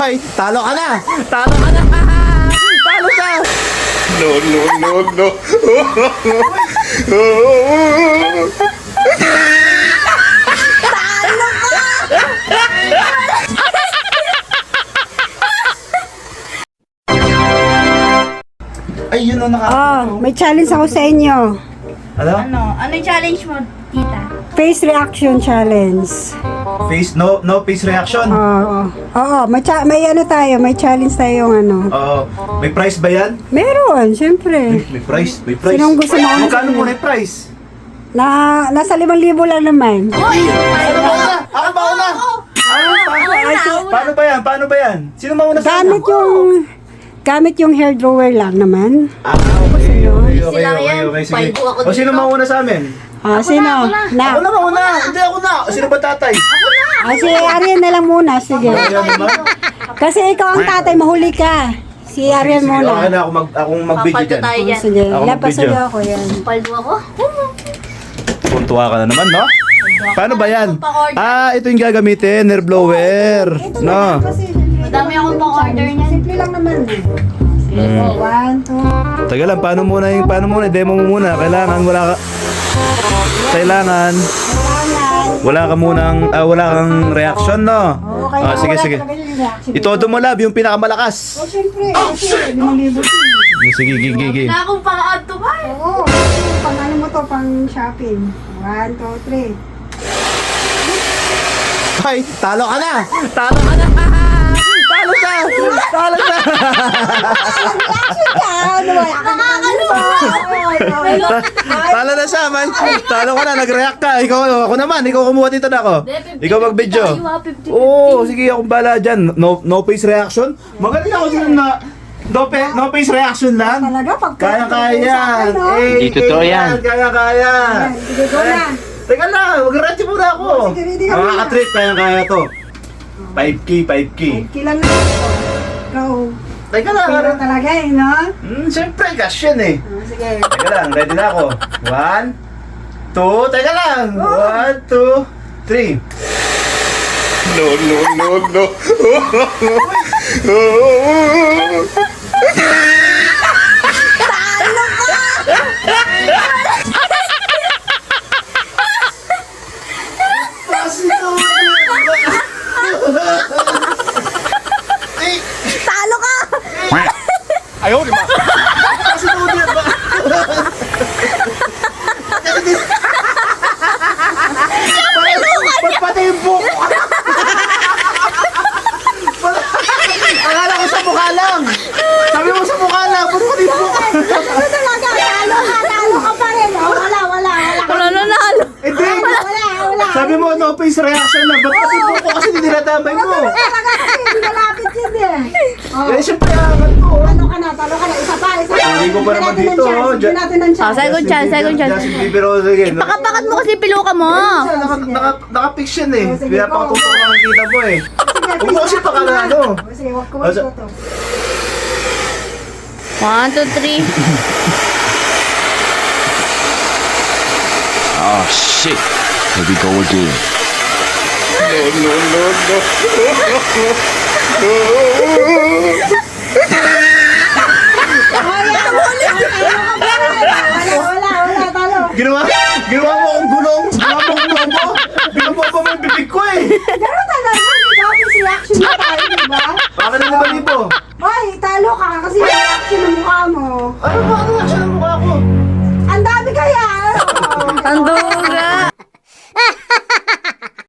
Hoy, talo ka na! Talo ka na! Talo ka! No, no, no, no. Ay, yun o, May challenge ako sa inyo. Ano? Ano yung challenge mo, tita? Face reaction challenge. Face, no face reaction? Oo, may ano tayo, may challenge tayo ano. Oo. May price ba yan? Meron, syempre. May price, may price. Sinong gusto mo? Magkano muna yung price? Nasa 5,000 lang naman. Ano ba una? Ako ba una? Paano ba yan? Paano ba yan? Sino mauna sa Gamit yung hair drawer lang naman. Okay, okay, Easy lang yan. okay, sige. Paldo ako O sino dito. mauna sa amin? Sino? Ako na mauna! Hindi ako na! Sino ba tatay? Si Arian na lang muna, sige. Ayan naman. Kasi ikaw ang tatay, mahuli ka. Si Arian Sige, okay muna. na akong mag-video Papaldo dyan. tayo dyan. Sige, Ako lapasan mag-video. ako yan. Paldo ako? Tuntua ka na naman, no? Paano ba yan? Ito yung gagamitin, hair blower. No? Madami akong pang-order niyan. Simple lang naman. Sige, 1, 2. Taga lang, paano muna, demo mo muna. Kailangan wala kang reaction, no? Sige. Itodo mo, lab, yung pinakamalakas. Siyempre, kasi 5,000 ito. Sige, gigi. Wala akong pang-add to ba? Oo, pang ano mo to, pang shopping. 1, 2, 3. Ay, talo ka na! Talo ka na! Talo ka! Talo ka! Talo na siya, man. Talo ka na, nag-react ka. Ako naman, ikaw kumuha dito na ako. Ikaw mag-video. Oo, sige, akong bala dyan. No face reaction. Magaling ako dyan na no face reaction lang. Talaga, pag Kaya yan. Hindi totoo yan. Kaya. Sige, go na. Teka lang, mag-ready muna ako. Sige, ready ka muna. Makaka-trip, kaya to. 5K. Kailan na ito? Ikaw, Teka lang. pero talaga eh, no? Siyempre, cash yan eh. Sige. Teka lang, ready na ako. 1, 2, teka lang. 1, 2, 3. No, no, no, no. Talo ka! Ayaw, di ba? Pagpatay yung buko. Akala ko sa mukha lang. Sabi mo sa mukha lang. Pagpatay yung buko. Ano talaga? Talo ka pa rin. Oh, wala. Wala na nalo. Hindi. Wala. Sabi mo, no face reaction lang. Ba't pati buko kasi dinadamay mo? Talaga kasi, hindi nalapit yun eh. Oh, Eh, siyempre, angat ko. talo ka na. Isa pa. Hindi ko pa naman Bigyan natin ng dito, chance, oh. bigyan natin ng chance. Second chance. Justin Bieber, oh, sige. Pakat mo kasi piluka mo. Naka-fix yan eh. Oh, sige, Pinapakatuto ka ng kita mo eh. Huwag mo kasi pakalano. Sige, wag ko Asa- ito. 1, 2, 3. Oh, shit. Here we go again. No, no, no, no. Wala, talo. Ginawa mo akong gulong. Binubuo pa mo yung bibig ko eh. Pero talaga, di ba? Face reaction na tayo, di ba? Baka na 5,000